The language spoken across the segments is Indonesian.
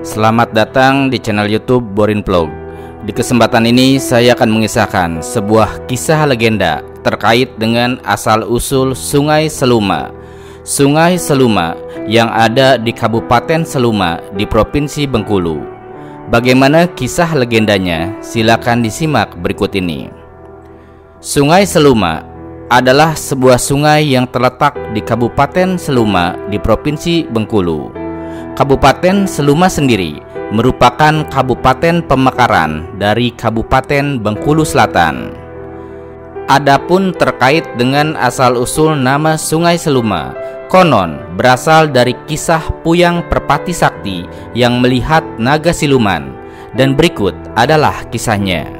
Selamat datang di channel YouTube Borin Vlog. Di kesempatan ini saya akan mengisahkan sebuah kisah legenda terkait dengan asal-usul Sungai Seluma. Sungai Seluma yang ada di Kabupaten Seluma di Provinsi Bengkulu. Bagaimana kisah legendanya? Silakan disimak berikut ini. Sungai Seluma adalah sebuah sungai yang terletak di Kabupaten Seluma di Provinsi Bengkulu. Kabupaten Seluma sendiri merupakan kabupaten pemekaran dari Kabupaten Bengkulu Selatan. Adapun terkait dengan asal-usul nama Sungai Seluma, konon berasal dari kisah Puyang Perpati Sakti yang melihat naga siluman, dan berikut adalah kisahnya.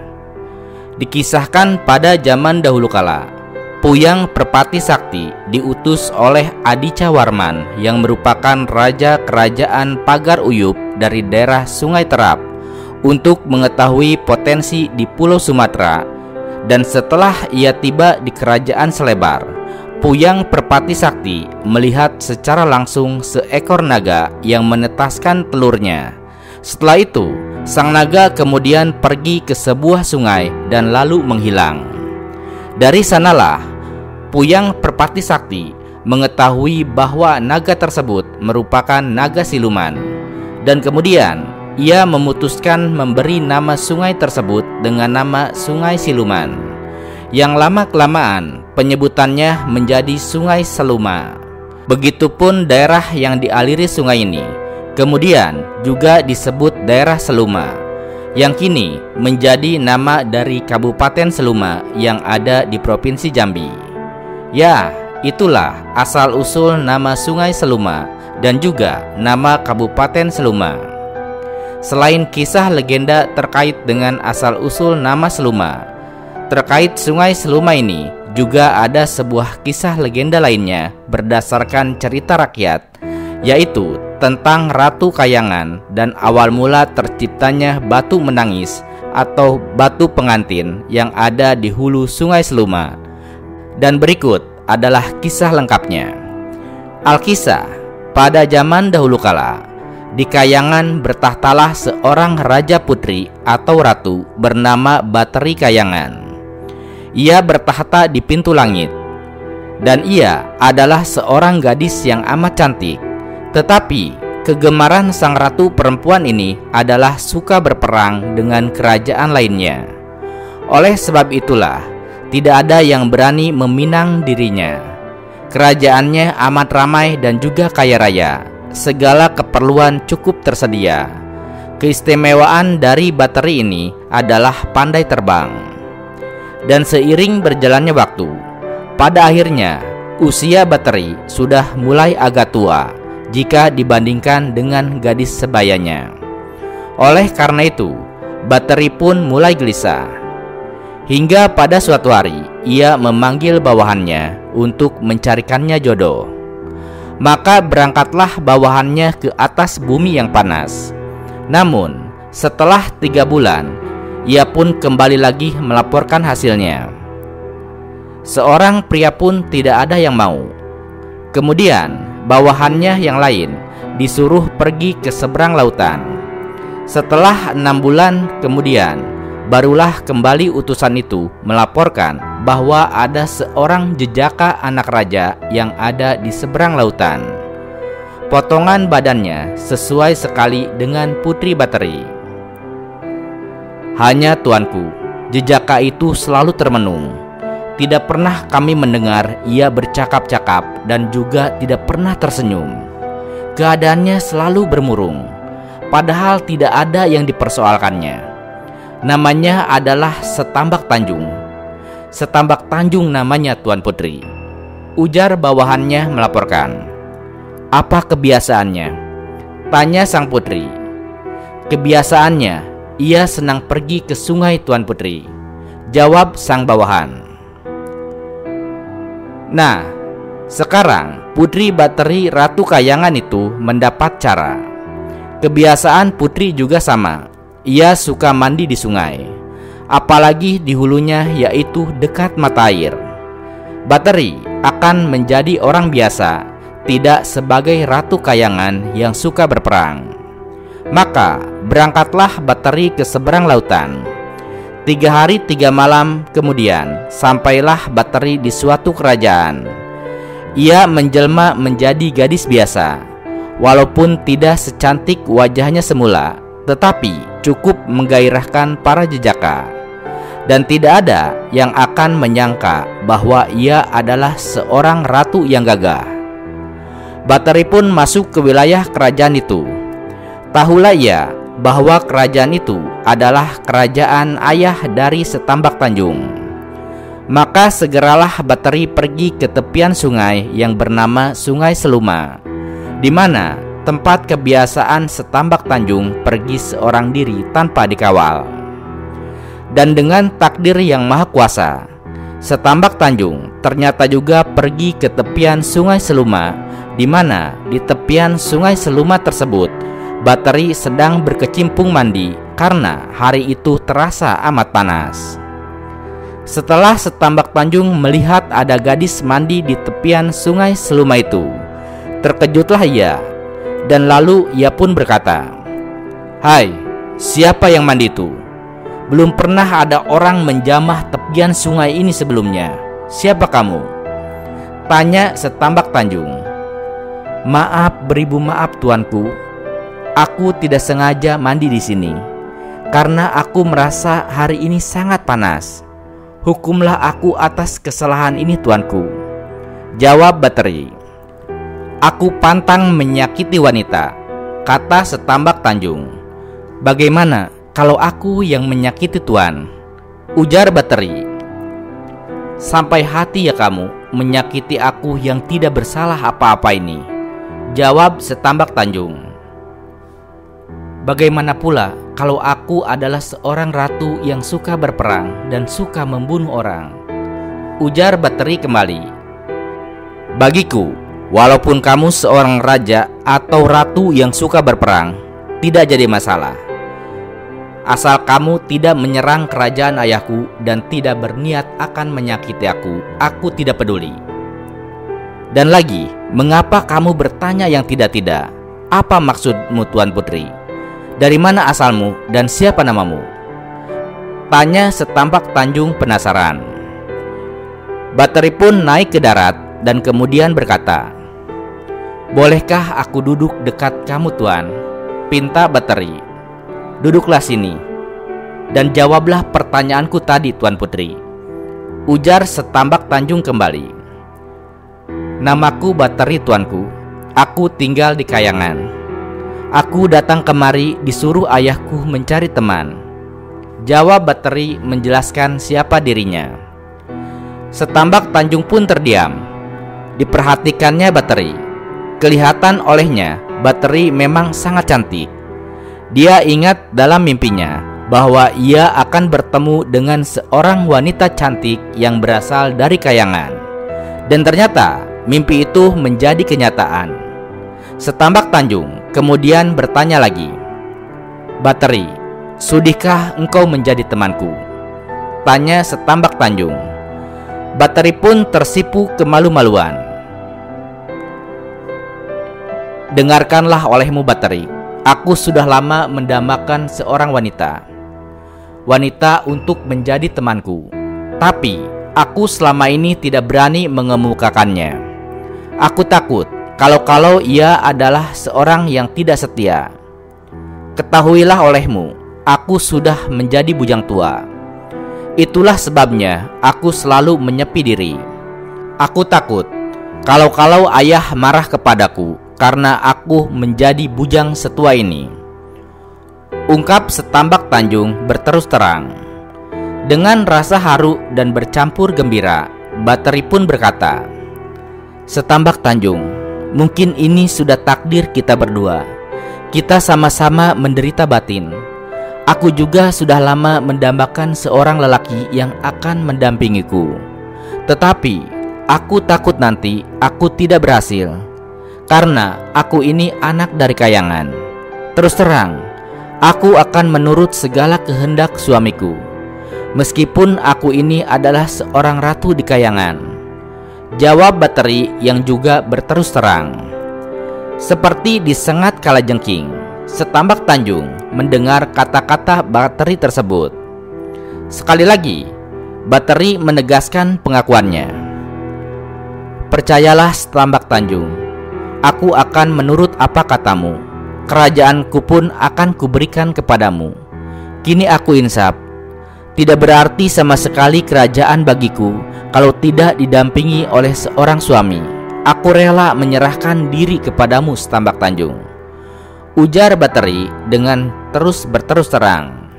Dikisahkan pada zaman dahulu kala, Puyang Perpati Sakti diutus oleh Adicawarman yang merupakan raja kerajaan Pagar Uyup dari daerah Sungai Terap untuk mengetahui potensi di Pulau Sumatera. Dan setelah ia tiba di kerajaan Selebar, Puyang Perpati Sakti melihat secara langsung seekor naga yang menetaskan telurnya. Setelah itu, sang naga kemudian pergi ke sebuah sungai dan lalu menghilang. Dari sanalah Puyang Perpati Sakti mengetahui bahwa naga tersebut merupakan naga siluman, dan kemudian ia memutuskan memberi nama sungai tersebut dengan nama Sungai Siluman, yang lama-kelamaan penyebutannya menjadi Sungai Seluma. Begitupun daerah yang dialiri sungai ini kemudian juga disebut daerah Seluma, yang kini menjadi nama dari Kabupaten Seluma yang ada di Provinsi Jambi. Ya, itulah asal-usul nama Sungai Seluma dan juga nama Kabupaten Seluma. Selain kisah legenda terkait dengan asal-usul nama Seluma, terkait Sungai Seluma ini juga ada sebuah kisah legenda lainnya berdasarkan cerita rakyat, yaitu tentang Ratu Kayangan dan awal mula terciptanya batu menangis atau batu pengantin yang ada di hulu Sungai Seluma. Dan berikut adalah kisah lengkapnya. Alkisah, pada zaman dahulu kala, di Kayangan bertahtalah seorang raja putri atau ratu bernama Bateri Kayangan. Ia bertahta di pintu langit, dan ia adalah seorang gadis yang amat cantik. Tetapi kegemaran sang ratu perempuan ini adalah suka berperang dengan kerajaan lainnya. Oleh sebab itulah, tidak ada yang berani meminang dirinya. Kerajaannya amat ramai dan juga kaya raya. Segala keperluan cukup tersedia. Keistimewaan dari Bateri ini adalah pandai terbang. Dan seiring berjalannya waktu, pada akhirnya usia Bateri sudah mulai agak tua jika dibandingkan dengan gadis sebayanya. Oleh karena itu, Bateri pun mulai gelisah. Hingga pada suatu hari, ia memanggil bawahannya untuk mencarikannya jodoh. Maka berangkatlah bawahannya ke atas bumi yang panas. Namun, setelah 3 bulan, ia pun kembali lagi melaporkan hasilnya. Seorang pria pun tidak ada yang mau. Kemudian, bawahannya yang lain disuruh pergi ke seberang lautan. Setelah 6 bulan kemudian, barulah kembali utusan itu melaporkan bahwa ada seorang jejaka anak raja yang ada di seberang lautan. Potongan badannya sesuai sekali dengan Putri Bateri. Hanya tuanku, jejaka itu selalu termenung. Tidak pernah kami mendengar ia bercakap-cakap dan juga tidak pernah tersenyum. Keadaannya selalu bermurung, padahal tidak ada yang dipersoalkannya. Namanya adalah Setambak Tanjung. Setambak Tanjung namanya, Tuan Putri, ujar bawahannya melaporkan. Apa kebiasaannya? Tanya sang putri. Kebiasaannya, ia senang pergi ke sungai, Tuan Putri, jawab sang bawahan. Nah, sekarang Putri Bateri Ratu Kayangan itu mendapat cara. Kebiasaan Putri juga sama. Ia suka mandi di sungai, apalagi di hulunya, yaitu dekat mata air. Bateri akan menjadi orang biasa, tidak sebagai Ratu Kayangan yang suka berperang. Maka berangkatlah Batari ke seberang lautan. 3 hari 3 malam kemudian sampailah Batari di suatu kerajaan. Ia menjelma menjadi gadis biasa, walaupun tidak secantik wajahnya semula, tetapi cukup menggairahkan para jejaka. Dan tidak ada yang akan menyangka bahwa ia adalah seorang ratu yang gagah. Batari pun masuk ke wilayah kerajaan itu. Tahulah ia bahwa kerajaan itu adalah kerajaan ayah dari Setambak Tanjung. Maka segeralah Batari pergi ke tepian sungai yang bernama Sungai Seluma, di mana tempat kebiasaan Setambak Tanjung pergi seorang diri tanpa dikawal. Dan dengan takdir yang maha kuasa, Setambak Tanjung ternyata juga pergi ke tepian Sungai Seluma, di mana di tepian Sungai Seluma tersebut Batari sedang berkecimpung mandi karena hari itu terasa amat panas. Setelah Setambak Tanjung melihat ada gadis mandi di tepian Sungai Seluma itu, terkejutlah ia, dan lalu ia pun berkata, "Hai, siapa yang mandi itu? Belum pernah ada orang menjamah tepian sungai ini sebelumnya. Siapa kamu?" Tanya Setambak Tanjung. "Maaf, beribu maaf tuanku. Aku tidak sengaja mandi di sini karena aku merasa hari ini sangat panas. Hukumlah aku atas kesalahan ini tuanku." Jawab Batari. "Aku pantang menyakiti wanita," kata Setambak Tanjung. "Bagaimana kalau aku yang menyakiti tuan?" Ujar Batari. "Sampai hati ya kamu menyakiti aku yang tidak bersalah apa-apa ini," jawab Setambak Tanjung. "Bagaimana pula kalau aku adalah seorang ratu yang suka berperang dan suka membunuh orang?" Ujar Batari kembali. "Bagiku, walaupun kamu seorang raja atau ratu yang suka berperang, tidak jadi masalah. Asal kamu tidak menyerang kerajaan ayahku dan tidak berniat akan menyakiti aku tidak peduli. Dan lagi, mengapa kamu bertanya yang tidak-tidak? Apa maksudmu, Tuan Putri? Dari mana asalmu dan siapa namamu?" Tanya Setambak Tanjung penasaran. Batari pun naik ke darat dan kemudian berkata, "Bolehkah aku duduk dekat kamu, Tuan?" Pinta Batari. "Duduklah sini dan jawablah pertanyaanku tadi, Tuan Putri," ujar Setambak Tanjung kembali. "Namaku Batari, tuanku. Aku tinggal di Kayangan. Aku datang kemari disuruh ayahku mencari teman." Jawab Batari menjelaskan siapa dirinya. Setambak Tanjung pun terdiam. Diperhatikannya Batari. Kelihatan olehnya Batari memang sangat cantik. Dia ingat dalam mimpinya bahwa ia akan bertemu dengan seorang wanita cantik yang berasal dari Kayangan. Dan ternyata mimpi itu menjadi kenyataan. Setambak Tanjung kemudian bertanya lagi, "Batari, sudihkah engkau menjadi temanku?" Tanya Setambak Tanjung. Batari pun tersipu kemalu-maluan. "Dengarkanlah olehmu Batari, aku sudah lama mendambakan seorang wanita untuk menjadi temanku. Tapi aku selama ini tidak berani mengemukakannya. Aku takut kalau ia adalah seorang yang tidak setia. Ketahuilah olehmu, aku sudah menjadi bujang tua. Itulah sebabnya aku selalu menyepi diri. Aku takut kalau ayah marah kepadaku karena aku menjadi bujang setua ini." Ungkap Setambak Tanjung berterus terang. Dengan rasa haru dan bercampur gembira, Batari pun berkata, "Setambak Tanjung, mungkin ini sudah takdir kita berdua. Kita sama-sama menderita batin. Aku juga sudah lama mendambakan seorang lelaki yang akan mendampingiku. Tetapi aku takut nanti aku tidak berhasil, karena aku ini anak dari Kayangan. Terus terang, aku akan menurut segala kehendak suamiku, meskipun aku ini adalah seorang ratu di Kayangan." Jawab Batari yang juga berterus terang. Seperti disengat kalajengking, Setambak Tanjung mendengar kata-kata Bateri tersebut. Sekali lagi, Bateri menegaskan pengakuannya. Percayalah Setambak Tanjung, aku akan menurut apa katamu. Kerajaanku pun akan kuberikan kepadamu. Kini aku insaf. Tidak berarti sama sekali kerajaan bagiku kalau tidak didampingi oleh seorang suami. Aku rela menyerahkan diri kepadamu Setambak Tanjung, ujar Bateri dengan berterus terang.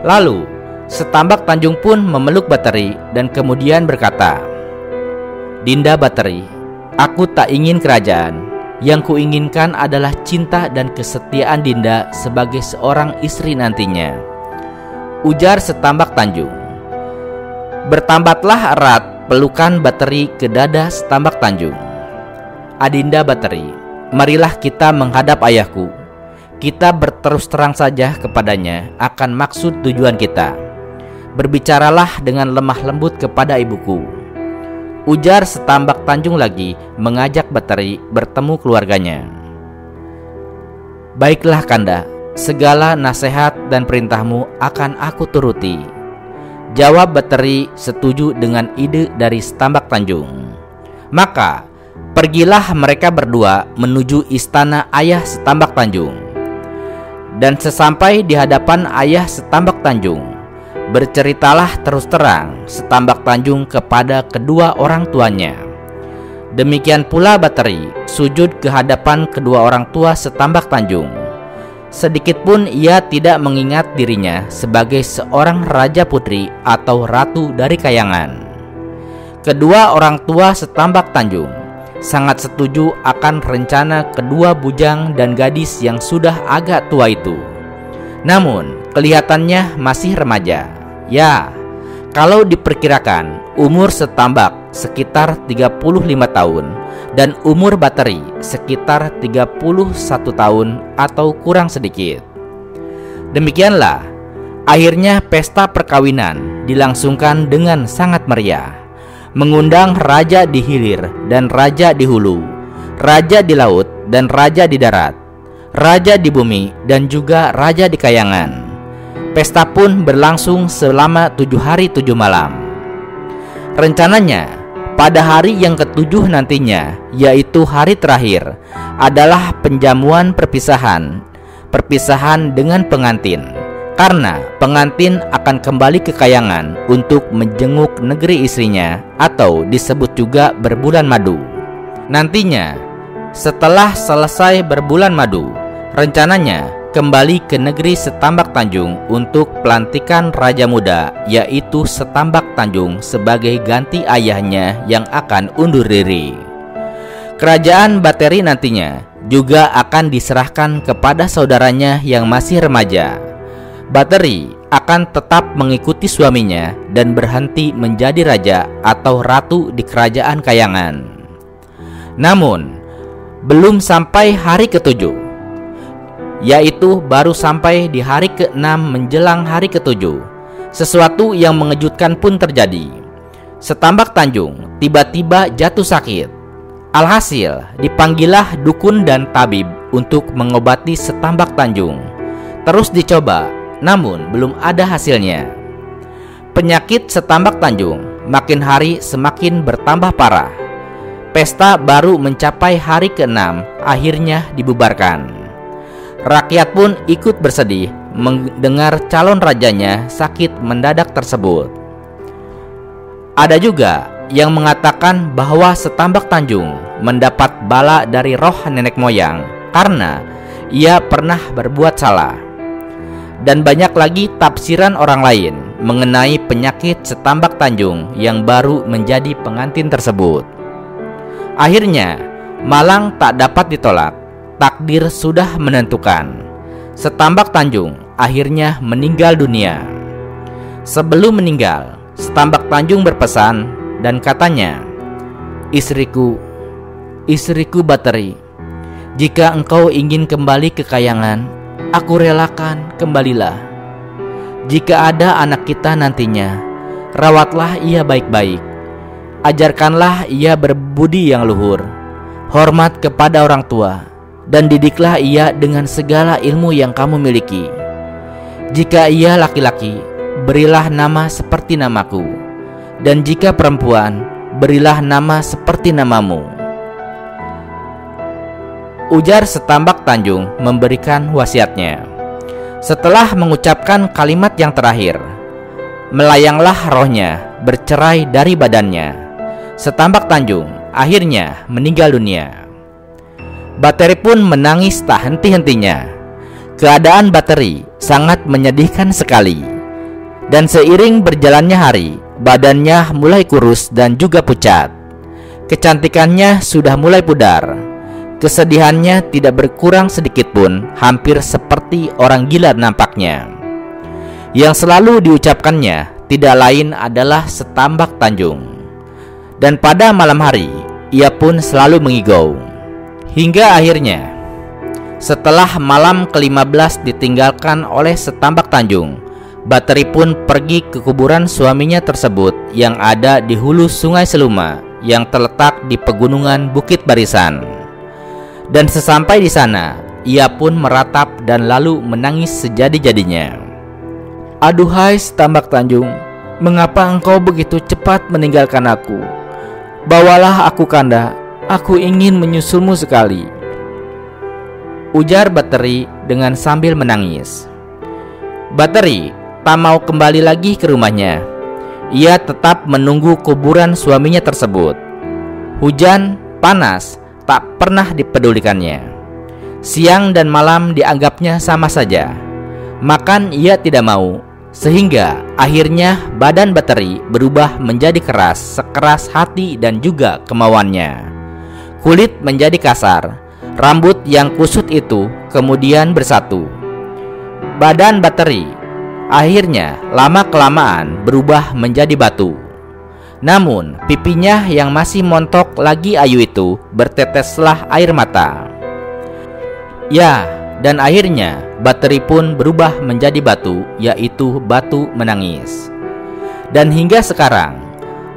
Lalu Setambak Tanjung pun memeluk Bateri dan kemudian berkata, Dinda Bateri, aku tak ingin kerajaan. Yang kuinginkan adalah cinta dan kesetiaan Dinda sebagai seorang istri nantinya, ujar Setambak Tanjung. Bertambatlah erat pelukan Bateri ke dada Setambak Tanjung. Adinda Bateri, marilah kita menghadap ayahku. Kita berterus terang saja kepadanya akan maksud tujuan kita. Berbicaralah dengan lemah lembut kepada ibuku, ujar Setambak Tanjung lagi mengajak Bateri bertemu keluarganya. Baiklah Kanda, segala nasihat dan perintahmu akan aku turuti, jawab Bateri setuju dengan ide dari Setambak Tanjung. Maka pergilah mereka berdua menuju istana ayah Setambak Tanjung. Dan sesampai di hadapan ayah Setambak Tanjung, berceritalah terus terang Setambak Tanjung kepada kedua orang tuanya. Demikian pula Bateri sujud ke hadapan kedua orang tua Setambak Tanjung. Sedikit pun ia tidak mengingat dirinya sebagai seorang raja putri atau ratu dari kayangan. Kedua orang tua Setambak Tanjung sangat setuju akan rencana kedua bujang dan gadis yang sudah agak tua itu. Namun kelihatannya masih remaja. Ya, kalau diperkirakan umur Setambak sekitar 35 tahun dan umur Bateri sekitar 31 tahun atau kurang sedikit. Demikianlah akhirnya pesta perkawinan dilangsungkan dengan sangat meriah, mengundang raja di hilir dan raja di hulu, raja di laut dan raja di darat, raja di bumi dan juga raja di kayangan. Pesta pun berlangsung selama 7 hari 7 malam. Rencananya pada hari yang ke-7 nantinya, yaitu hari terakhir, adalah penjamuan perpisahan dengan pengantin. Karena pengantin akan kembali ke kayangan untuk menjenguk negeri istrinya, atau disebut juga berbulan madu. Nantinya setelah selesai berbulan madu, rencananya kembali ke negeri Setambak Tanjung untuk pelantikan raja muda, yaitu Setambak Tanjung sebagai ganti ayahnya yang akan undur diri. Kerajaan Bateri nantinya juga akan diserahkan kepada saudaranya yang masih remaja. Bateri akan tetap mengikuti suaminya dan berhenti menjadi raja atau ratu di kerajaan kayangan. Namun belum sampai hari ke-7, yaitu baru sampai di hari ke-6 menjelang hari ke-7, sesuatu yang mengejutkan pun terjadi. Setambak Tanjung tiba-tiba jatuh sakit. Alhasil dipanggillah dukun dan tabib untuk mengobati Setambak Tanjung. Terus dicoba, namun belum ada hasilnya. Penyakit Setambak Tanjung makin hari semakin bertambah parah. Pesta baru mencapai hari ke-6 akhirnya dibubarkan. Rakyat pun ikut bersedih mendengar calon rajanya sakit mendadak tersebut. Ada juga yang mengatakan bahwa Setambak Tanjung mendapat bala dari roh nenek moyang karena ia pernah berbuat salah. Dan banyak lagi tafsiran orang lain mengenai penyakit Setambak Tanjung yang baru menjadi pengantin tersebut. Akhirnya malang tak dapat ditolak. Takdir sudah menentukan. Setambak Tanjung akhirnya meninggal dunia. Sebelum meninggal, Setambak Tanjung berpesan dan katanya, Istriku Bateri, jika engkau ingin kembali ke kayangan, aku relakan, kembalilah. Jika ada anak kita nantinya, rawatlah ia baik-baik. Ajarkanlah ia berbudi yang luhur, hormat kepada orang tua. dan didiklah ia dengan segala ilmu yang kamu miliki. Jika ia laki-laki, berilah nama seperti namaku, dan jika perempuan, berilah nama seperti namamu." Ujar Setambak Tanjung memberikan wasiatnya. Setelah mengucapkan kalimat yang terakhir, melayanglah rohnya bercerai dari badannya. Setambak Tanjung akhirnya meninggal dunia. Bateri pun menangis tak henti-hentinya. Keadaan Bateri sangat menyedihkan sekali. Dan seiring berjalannya hari, badannya mulai kurus dan juga pucat. Kecantikannya sudah mulai pudar. Kesedihannya tidak berkurang sedikit pun, hampir seperti orang gila nampaknya. Yang selalu diucapkannya tidak lain adalah Setambak Tanjung. Dan pada malam hari, ia pun selalu mengigau. Hingga akhirnya, setelah malam ke-15 ditinggalkan oleh Setambak Tanjung, Bateri pun pergi ke kuburan suaminya tersebut yang ada di hulu Sungai Seluma yang terletak di pegunungan Bukit Barisan. Dan sesampai di sana, ia pun meratap dan lalu menangis sejadi-jadinya. "Aduhai Setambak Tanjung, mengapa engkau begitu cepat meninggalkan aku? Bawalah aku kanda, aku ingin menyusulmu sekali," ujar Bateri dengan sambil menangis. Bateri tak mau kembali lagi ke rumahnya. Ia tetap menunggu kuburan suaminya tersebut. Hujan, panas, tak pernah dipedulikannya. Siang dan malam dianggapnya sama saja. Makan ia tidak mau, sehingga akhirnya badan Bateri berubah menjadi keras, sekeras hati dan juga kemauannya. Kulit menjadi kasar, rambut yang kusut itu kemudian bersatu. Badan Bateri akhirnya lama-kelamaan berubah menjadi batu. Namun pipinya yang masih montok lagi ayu itu berteteslah air mata. Ya, dan akhirnya Bateri pun berubah menjadi batu, yaitu batu menangis. Dan hingga sekarang,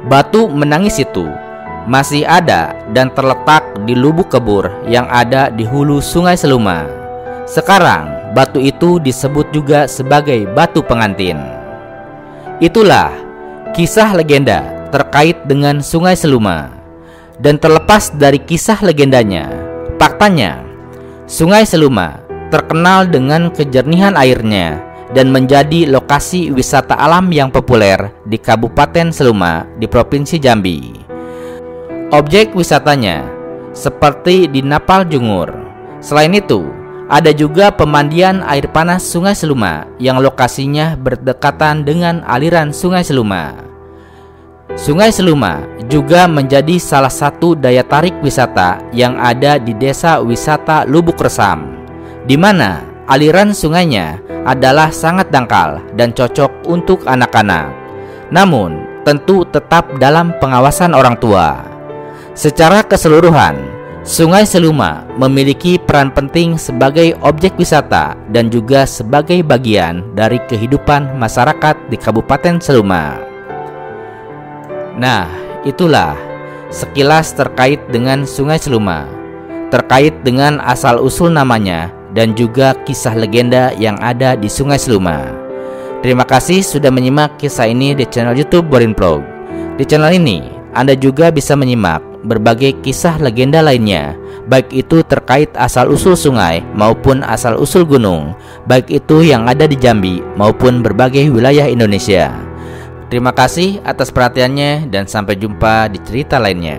batu menangis itu masih ada dan terletak di lubuk kebur yang ada di hulu Sungai Seluma. Sekarang batu itu disebut juga sebagai batu pengantin. Itulah kisah legenda terkait dengan Sungai Seluma. Dan terlepas dari kisah legendanya, faktanya Sungai Seluma terkenal dengan kejernihan airnya dan menjadi lokasi wisata alam yang populer di Kabupaten Seluma di Provinsi Jambi. Objek wisatanya seperti di Napal Jungur. Selain itu, ada juga pemandian air panas Sungai Seluma yang lokasinya berdekatan dengan aliran Sungai Seluma. Sungai Seluma juga menjadi salah satu daya tarik wisata yang ada di Desa Wisata Lubuk Resam, di mana aliran sungainya adalah sangat dangkal dan cocok untuk anak-anak. Namun, tentu tetap dalam pengawasan orang tua. Secara keseluruhan, Sungai Seluma memiliki peran penting sebagai objek wisata dan juga sebagai bagian dari kehidupan masyarakat di Kabupaten Seluma. Nah, itulah sekilas terkait dengan Sungai Seluma, terkait dengan asal-usul namanya dan juga kisah legenda yang ada di Sungai Seluma. Terima kasih sudah menyimak kisah ini di channel YouTube Borin Vlog. Di channel ini, Anda juga bisa menyimak berbagai kisah legenda lainnya, baik itu terkait asal-usul sungai maupun asal-usul gunung, baik itu yang ada di Jambi maupun berbagai wilayah Indonesia. Terima kasih atas perhatiannya dan sampai jumpa di cerita lainnya.